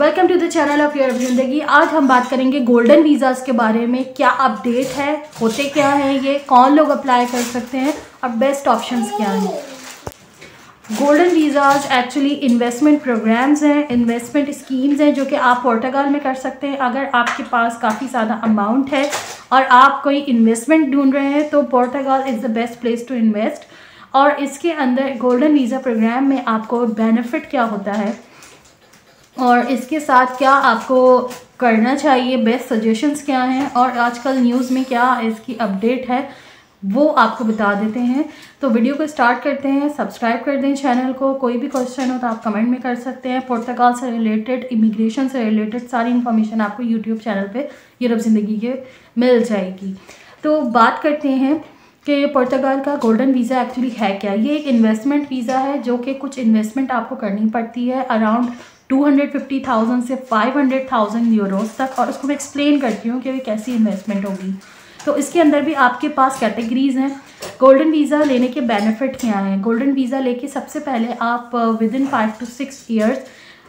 Welcome to the channel of Europe जिंदगी। आज हम बात करेंगे गोल्डन वीज़ाज़ के बारे में। क्या अपडेट है, होते क्या हैं ये, कौन लोग अप्लाई कर सकते हैं और बेस्ट ऑप्शंस क्या हैं। Golden visas actually investment programs हैं, इन्वेस्टमेंट स्कीम्स हैं जो कि आप पोर्टुगल में कर सकते हैं। अगर आपके पास काफ़ी ज़्यादा अमाउंट है और आप कोई इन्वेस्टमेंट ढूंढ रहे हैं तो Portugal is the best place to invest. और इसके अंदर गोल्डन वीज़ा प्रोग्राम में आपको बेनिफिट क्या होता है और इसके साथ क्या आपको करना चाहिए, बेस्ट सजेशंस क्या हैं और आजकल न्यूज़ में क्या इसकी अपडेट है वो आपको बता देते हैं। तो वीडियो को स्टार्ट करते हैं। सब्सक्राइब कर दें चैनल को। कोई भी क्वेश्चन हो तो आप कमेंट में कर सकते हैं। पोर्तुगाल से रिलेटेड, इमिग्रेशन से रिलेटेड सारी इन्फॉर्मेशन आपको यूट्यूब चैनल पे यूरोप ज़िंदगी के मिल जाएगी। तो बात करते हैं कि पोर्तुगाल का गोल्डन वीज़ा एक्चुअली है क्या। ये एक इन्वेस्टमेंट वीज़ा है जो कि कुछ इन्वेस्टमेंट आपको करनी पड़ती है अराउंड 250,000 से 500,000 यूरोस तक। और उसको मैं एक्सप्लेन करती हूँ कि कैसी इन्वेस्टमेंट होगी। तो इसके अंदर भी आपके पास कैटेगरीज़ हैं। गोल्डन वीज़ा लेने के बेनिफिट क्या हैं। गोल्डन वीज़ा लेके सबसे पहले आप विद इन 5 to 6 ईयर्स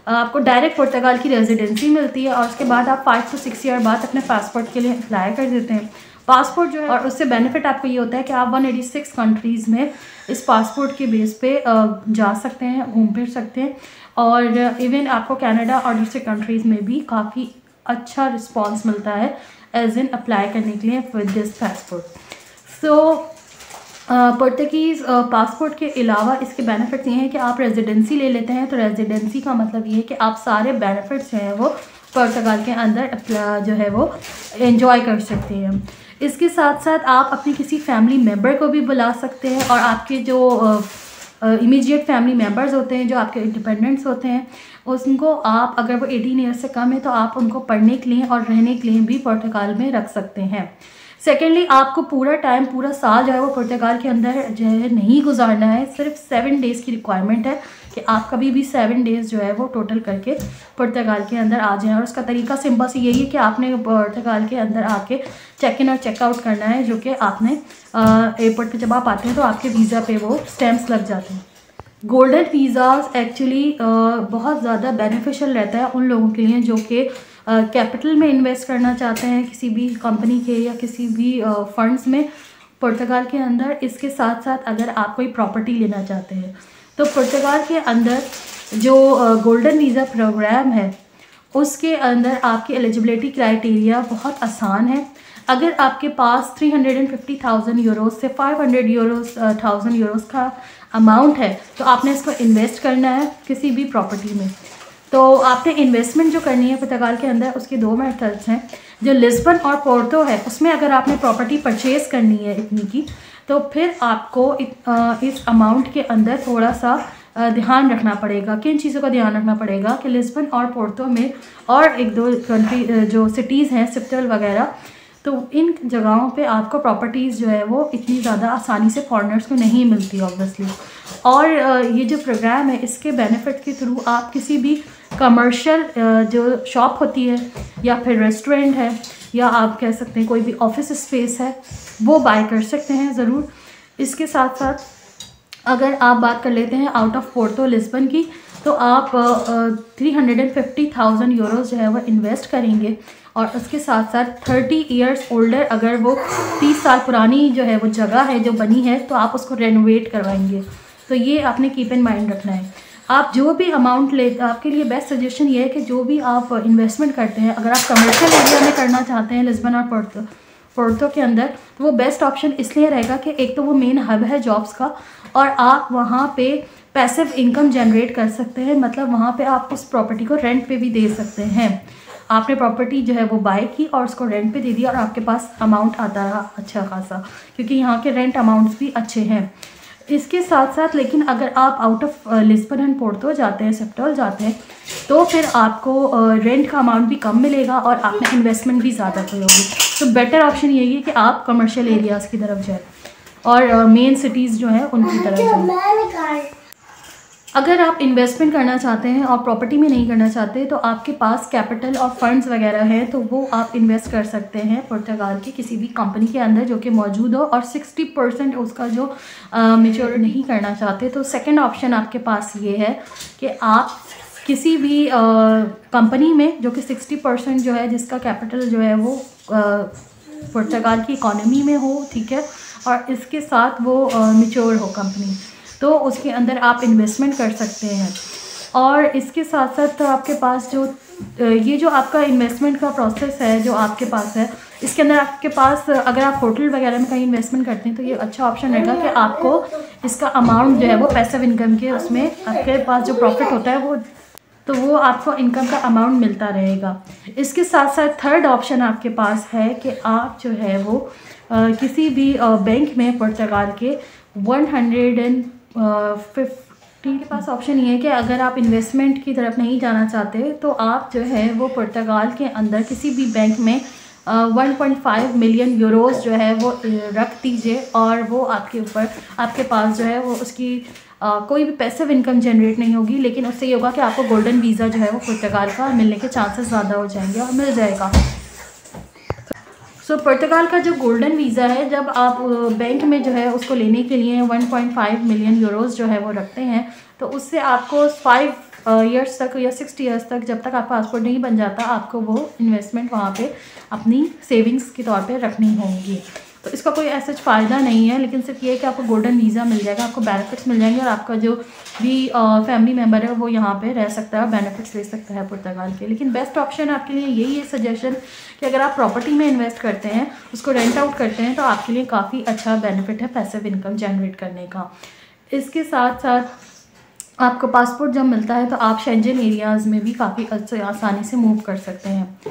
आपको डायरेक्ट पोर्तुगाल की रेजिडेंसी मिलती है और उसके बाद आप 5 to 6 ईयर बाद अपने पासपोर्ट के लिए अप्लाई कर देते हैं। पासपोर्ट जो है, और उससे बेनिफिट आपको ये होता है कि आप 186 कंट्रीज़ में इस पासपोर्ट के बेस पे जा सकते हैं, घूम फिर सकते हैं। और इवन आपको कनाडा और दूसरे कंट्रीज़ में भी काफ़ी अच्छा रिस्पांस मिलता है एज इन अप्लाई करने के लिए with this passport. So Portuguese passport के अलावा इसके बेनिफिट्स ये हैं कि आप रेजिडेंसी ले लेते हैं। तो रेजिडेंसी का मतलब ये है कि आप सारे बेनिफिट्स जो हैं वो पोर्तुगाल के अंदर जो है वो एंजॉय कर सकते हैं। इसके साथ साथ आप अपने किसी फैमिली मेम्बर को भी बुला सकते हैं और आपके जो इमीडिएट फैमिली मेम्बर्स होते हैं, जो आपके इंडिपेंडेंट्स होते हैं, उनको आप अगर वो 18 ईयर्स से कम है तो आप उनको पढ़ने के लिए और रहने के लिए भी पोर्तुगाल में रख सकते हैं। सेकेंडली, आपको पूरा साल जो है वो पोर्तुगाल के अंदर जो है नहीं गुजारना है। सिर्फ 7 डेज़ की रिक्वायरमेंट है कि आप कभी भी 7 डेज़ जो है वो टोटल करके पोर्तुगाल के अंदर आ जाएं। और उसका तरीका सिंपल सी यही है कि आपने पोर्तुगाल के अंदर आके चेक इन और चेकआउट करना है, जो कि आपने एयरपोर्ट पे जब आप आते हैं तो आपके वीज़ा पे वो स्टैम्प्स लग जाते हैं। गोल्डन वीज़ाज़ एक्चुअली बहुत ज़्यादा बेनिफिशियल रहता है उन लोगों के लिए जो कि कैपिटल में इन्वेस्ट करना चाहते हैं किसी भी कंपनी के या किसी भी फंड्स में पोर्तुगाल के अंदर। इसके साथ साथ अगर आप कोई प्रॉपर्टी लेना चाहते हैं तो पोर्तुगाल के अंदर जो गोल्डन वीज़ा प्रोग्राम है उसके अंदर आपकी एलिजिबिलिटी क्राइटेरिया बहुत आसान है। अगर आपके पास 350,000 यूरोस से 500,000 यूरोस का अमाउंट है तो आपने इसको इन्वेस्ट करना है किसी भी प्रॉपर्टी में। तो आपने इन्वेस्टमेंट जो करनी है पोर्तुगाल के अंदर उसके 2 मेथड्स हैं। जो लिस्बन और पोर्टो है उसमें अगर आपने प्रॉपर्टी परचेज़ करनी है इतनी की, तो फिर आपको इस अमाउंट के अंदर थोड़ा सा ध्यान रखना पड़ेगा। किन चीज़ों का ध्यान रखना पड़ेगा कि लिस्बन और पोर्टो में और 1-2 कंट्री जो सिटीज़ हैं, सेप्टल वगैरह, तो इन जगहों पे आपको प्रॉपर्टीज़ जो है वो इतनी ज़्यादा आसानी से फॉरेनर्स को नहीं मिलती ऑब्वियसली। और ये जो प्रोग्राम है इसके बेनिफिट के थ्रू आप किसी भी कमर्शियल जो शॉप होती है या फिर रेस्टोरेंट है या आप कह सकते हैं कोई भी ऑफिस स्पेस है वो बाय कर सकते हैं ज़रूर। इसके साथ साथ अगर आप बात कर लेते हैं आउट ऑफ पोर्टो लिस्बन की, तो आप 350,000 यूरोस जो है वो इन्वेस्ट करेंगे और उसके साथ साथ 30 ईयर्स ओल्डर, अगर वो 30 साल पुरानी जो है वो जगह है जो बनी है तो आप उसको रेनोवेट करवाएंगे। तो ये आपने कीप इन माइंड रखना है। आप जो भी अमाउंट ले, आपके लिए बेस्ट सजेशन ये है कि जो भी आप इन्वेस्टमेंट करते हैं, अगर आप कमर्शियल एरिया में करना चाहते हैं लिस्बन और पोर्टो के अंदर, तो वो बेस्ट ऑप्शन इसलिए रहेगा कि एक तो वो मेन हब है जॉब्स का और आप वहाँ पे पैसिव इनकम जनरेट कर सकते हैं। मतलब वहाँ पे आप उस प्रॉपर्टी को रेंट पे भी दे सकते हैं। आपने प्रॉपर्टी जो है वो बाय की और उसको रेंट पे दे दिया और आपके पास अमाउंट आता रहा अच्छा खासा, क्योंकि यहाँ के रेंट अमाउंट्स भी अच्छे हैं। इसके साथ साथ लेकिन अगर आप out of Lisbon and Porto जाते हैं, सेप्टल जाते हैं, तो फिर आपको रेंट का अमाउंट भी कम मिलेगा और आप में इन्वेस्टमेंट भी ज़्यादा कोई होगी। तो बेटर ऑप्शन यही है कि आप कमर्शियल एरियाज़ की तरफ जाएँ और मेन सिटीज़ जो हैं उनकी तरफ जाएँ। अगर आप इन्वेस्टमेंट करना चाहते हैं और प्रॉपर्टी में नहीं करना चाहते तो आपके पास कैपिटल और फंड्स वगैरह हैं तो वो आप इन्वेस्ट कर सकते हैं पोर्तुगाल की किसी भी कंपनी के अंदर जो कि मौजूद हो और 60% उसका जो मैच्योर नहीं करना चाहते तो सेकंड ऑप्शन आपके पास ये है कि आप किसी भी कंपनी में जो कि 60% जो है जिसका कैपिटल जो है वो पुर्तगाल की इकॉनमी में हो, ठीक है, और इसके साथ वो मैच्योर हो कंपनी, तो उसके अंदर आप इन्वेस्टमेंट कर सकते हैं। और इसके साथ साथ आपके पास जो ये जो आपका इन्वेस्टमेंट का प्रोसेस है जो आपके पास है, इसके अंदर आपके पास अगर आप होटल वगैरह में कहीं इन्वेस्टमेंट करते हैं तो ये अच्छा ऑप्शन रहेगा कि आपको इसका अमाउंट जो है वो पैसिव इनकम के उसमें आपके पास जो प्रॉफिट होता है वो आपको इनकम का अमाउंट मिलता रहेगा। इसके साथ साथ थर्ड ऑप्शन आपके पास है कि आप जो है वो किसी भी बैंक में पुर्तगाल के 150 के पास ऑप्शन ये है कि अगर आप इन्वेस्टमेंट की तरफ नहीं जाना चाहते तो आप जो है वो पुर्तगाल के अंदर किसी भी बैंक में 1.5 मिलियन यूरोस जो है वो रख दीजिए, और वो आपके पास जो है वो उसकी कोई भी पैसिव इनकम जनरेट नहीं होगी, लेकिन उससे ये होगा कि आपको गोल्डन वीज़ा जो है वो पुर्तगाल का मिलने के चांसेस ज़्यादा हो जाएंगे और मिल जाएगा। पुर्तगाल का जो गोल्डन वीज़ा है, जब आप बैंक में जो है उसको लेने के लिए 1.5 मिलियन यूरोस जो है वो रखते हैं, तो उससे आपको 5 ईयर्स तक या 6 ईयर्स तक, जब तक आपका पासपोर्ट नहीं बन जाता, आपको वो इन्वेस्टमेंट वहाँ पे अपनी सेविंग्स के तौर पे रखनी होंगी। तो इसका कोई ऐसा फ़ायदा नहीं है, लेकिन सिर्फ ये है कि आपको गोल्डन वीज़ा मिल जाएगा, आपको बेनिफिट्स मिल जाएंगे, और आपका जो भी फैमिली मेम्बर है वो यहाँ पे रह सकता है और बेनिफिट्स ले सकता है पुर्तगाल के। लेकिन बेस्ट ऑप्शन आपके लिए यही है सजेशन कि अगर आप प्रॉपर्टी में इन्वेस्ट करते हैं, उसको रेंट आउट करते हैं, तो आपके लिए काफ़ी अच्छा बेनिफिट है पैसिव इनकम जनरेट करने का। इसके साथ साथ आपको पासपोर्ट जब मिलता है तो आप शेंजन एरियाज़ में भी काफ़ी आसानी से मूव कर सकते हैं।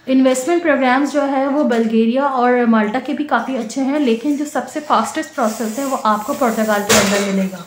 इन्वेस्टमेंट प्रोग्राम्स जो है वो बल्गेरिया और माल्टा के भी काफ़ी अच्छे हैं, लेकिन जो सबसे फास्टेस्ट प्रोसेस है वो आपको पुर्तगाल के अंदर मिलेगा।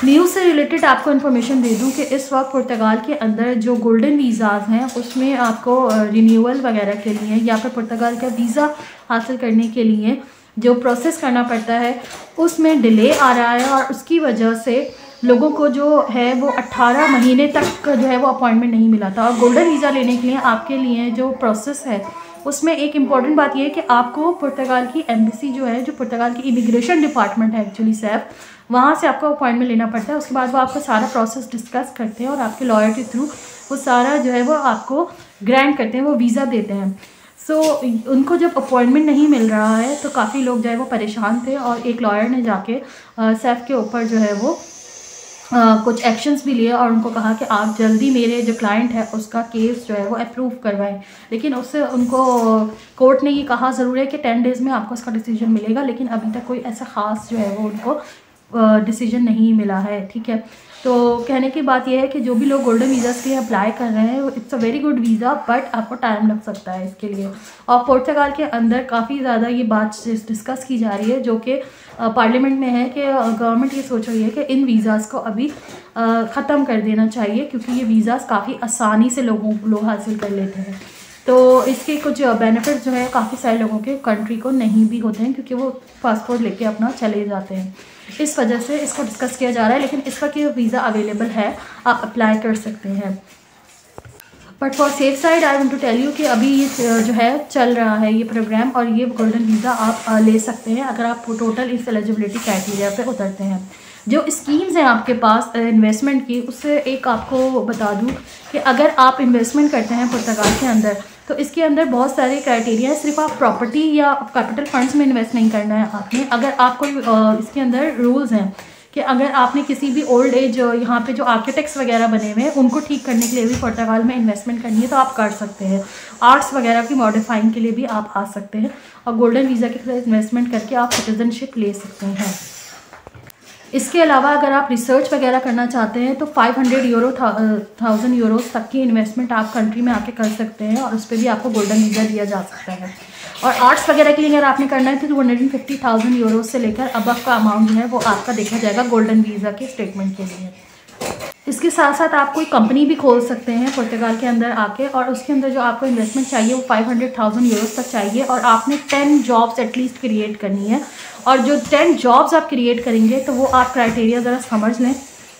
न्यूज़ से रिलेटेड आपको इन्फॉर्मेशन दे दूं कि इस वक्त पुर्तगाल के अंदर जो गोल्डन वीज़ाज़ हैं उसमें आपको रिन्यूअल वगैरह के लिए या फिर पुर्तगाल का वीज़ा हासिल करने के लिए जो प्रोसेस करना पड़ता है उसमें डिले आ रहा है, और उसकी वजह से लोगों को जो है वो 18 महीने तक जो है वो अपॉइंटमेंट नहीं मिला था। और गोल्डन वीज़ा लेने के लिए आपके लिए जो प्रोसेस है उसमें एक इम्पॉर्टेंट बात यह है कि आपको पुर्तगाल की एम्बेसी जो है, जो पुर्तगाल की इमिग्रेशन डिपार्टमेंट है एक्चुअली सैफ, वहाँ से आपको अपॉइंटमेंट लेना पड़ता है। उसके बाद वो आपका सारा प्रोसेस डिस्कस करते हैं और आपके लॉयर के थ्रू वो सारा जो है वो आपको ग्रांट करते हैं, वो वीज़ा देते हैं। उनको जब अपॉइंटमेंट नहीं मिल रहा है तो काफ़ी लोग जो है वो परेशान थे, और एक लॉयर ने जाके सैफ के ऊपर जो है वो कुछ एक्शंस भी लिए और उनको कहा कि आप जल्दी मेरे जो क्लाइंट है उसका केस जो है वो अप्रूव करवाएं। लेकिन उससे उनको कोर्ट ने ये कहा ज़रूर है कि 10 डेज़ में आपको उसका डिसीजन मिलेगा, लेकिन अभी तक कोई ऐसा ख़ास जो है वो उनको डिसीजन नहीं मिला है, ठीक है। तो कहने की बात यह है कि जो भी लोग गोल्डन वीज़ा के लिए अप्लाई कर रहे हैं, it's a very good visa, but आपको टाइम लग सकता है इसके लिए। और पुर्तगाल के अंदर काफ़ी ज़्यादा ये बात डिस्कस की जा रही है, जो कि पार्लियामेंट में है, कि गवर्नमेंट ये सोच रही है कि इन वीज़ाज़ को अभी ख़त्म कर देना चाहिए, क्योंकि ये वीज़ाज़ काफ़ी आसानी से लोग हासिल कर लेते हैं। तो इसके कुछ बेनिफिट्स जो है काफ़ी सारे लोगों के कंट्री को नहीं भी होते हैं, क्योंकि वो पासपोर्ट लेके अपना चले जाते हैं। इस वजह से इसको डिस्कस किया जा रहा है, लेकिन इसका कि वीज़ा अवेलेबल है, आप अप्लाई कर सकते हैं। But for safe side I want to tell you कि अभी ये जो है चल रहा है ये प्रोग्राम, और ये गोल्डन वीज़ा आप ले सकते हैं अगर आप टोटल इस एलिजिबिलिटी क्राइटेरिया पे उतरते हैं। जो स्कीम्स हैं आपके पास इन्वेस्टमेंट की, उससे एक आपको बता दूं कि अगर आप इन्वेस्टमेंट करते हैं पुर्तगाल के अंदर, तो इसके अंदर बहुत सारे क्राइटेरिया है। सिर्फ आप प्रॉपर्टी या कैपिटल फंड्स में इन्वेस्ट नहीं करना है आपने। अगर आप कोई इसके अंदर रूल्स हैं कि अगर आपने किसी भी ओल्ड एज यहाँ पे जो आर्किटेक्ट्स वगैरह बने हुए हैं उनको ठीक करने के लिए भी पुर्तगाल में इन्वेस्टमेंट करनी है तो आप कर सकते हैं। आर्ट्स वगैरह की मॉडिफाइंग के लिए भी आप आ सकते हैं, और गोल्डन वीज़ा के साथ इन्वेस्टमेंट करके आप सिटीजनशिप ले सकते हैं। इसके अलावा अगर आप रिसर्च वगैरह करना चाहते हैं तो 500 यूरोस तक की इन्वेस्टमेंट आप कंट्री में आके कर सकते हैं, और उस पर भी आपको गोल्डन वीज़ा दिया जा सकता है। और आर्ट्स वगैरह के लिए अगर आपने करना है तो 250,000 यूरोस से लेकर अबव का अमाउंट जो है वो आपका देखा जाएगा गोल्डन वीज़ा के स्टेटमेंट के लिए। इसके साथ साथ आप कोई कंपनी भी खोल सकते हैं पुर्तगाल के अंदर आके, और उसके अंदर जो आपको इन्वेस्टमेंट चाहिए वो 500,000 यूरोस तक चाहिए, और आपने 10 जॉब्स एटलीस्ट क्रिएट करनी है। और जो 10 जॉब्स आप क्रिएट करेंगे तो वो आप क्राइटेरिया ज़रा समझ लें।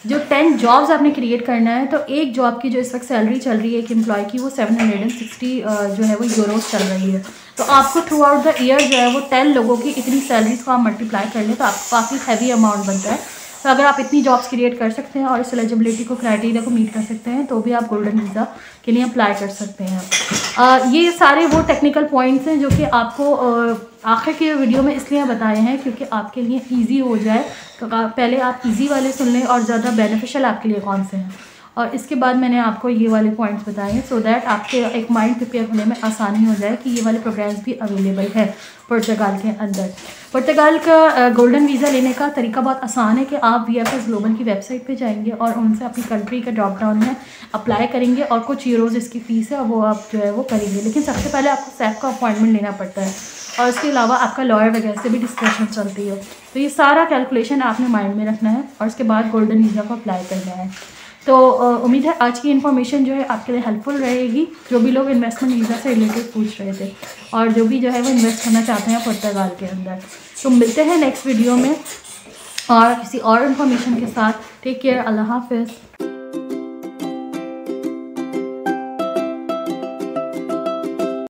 जो 10 जॉब्स आपने क्रिएट करना है, तो एक जॉब की जो इस वक्त सैलरी चल रही है एक एम्प्लॉय की, वो 760 जो है वो यूरोस चल रही है। तो आपको थ्रू आउट द ईयर जो है वो 10 लोगों की इतनी सैलरीज को आप मल्टीप्लाई कर लें तो आपको काफ़ी हैवी अमाउंट बनता है। तो अगर आप इतनी जॉब्स क्रिएट कर सकते हैं और इस एलिजिबिलिटी को क्राइटेरिया को मीट कर सकते हैं तो भी आप गोल्डन वीज़ा के लिए अप्लाई कर सकते हैं। ये सारे वो टेक्निकल पॉइंट्स हैं जो कि आपको आखिर के वीडियो में इसलिए बताए हैं क्योंकि आपके लिए ईजी हो जाए। तो पहले आप ईजी वाले सुन लें और ज़्यादा बेनिफिशियल आपके लिए कौन से हैं, और इसके बाद मैंने आपको ये वाले पॉइंट्स बताए हैं सो दैट आपके एक माइंड प्रिपेयर होने में आसानी हो जाए कि ये वाले प्रोग्राम्स भी अवेलेबल है पुर्तगाल के अंदर। पुर्तगाल का गोल्डन वीज़ा लेने का तरीका बहुत आसान है कि आप VFS ग्लोबल की वेबसाइट पे जाएंगे और उनसे अपनी कंट्री का ड्रॉप डाउन में अप्लाई करेंगे और कुछ यूरोज़ इसकी फ़ीस है और वो आप जो है वो करेंगे। लेकिन सबसे पहले आपको SAF का अपॉइंटमेंट लेना पड़ता है और इसके अलावा आपका लॉयर वगैरह से भी डिस्कशन चलती है। तो ये सारा कैलकुलेशन आपने माइंड में रखना है और उसके बाद गोल्डन वीज़ा को अप्लाई करना है। तो उम्मीद है आज की इन्फॉर्मेशन जो है आपके लिए हेल्पफुल रहेगी, जो भी लोग इन्वेस्टमेंट वीज़ा से रिलेटेड पूछ रहे थे और जो भी जो है वो इन्वेस्ट करना चाहते हैं पुर्तगाल के अंदर। तो मिलते हैं नेक्स्ट वीडियो में और किसी और इन्फॉर्मेशन के साथ। टेक केयर, अल्लाह हाफिज़।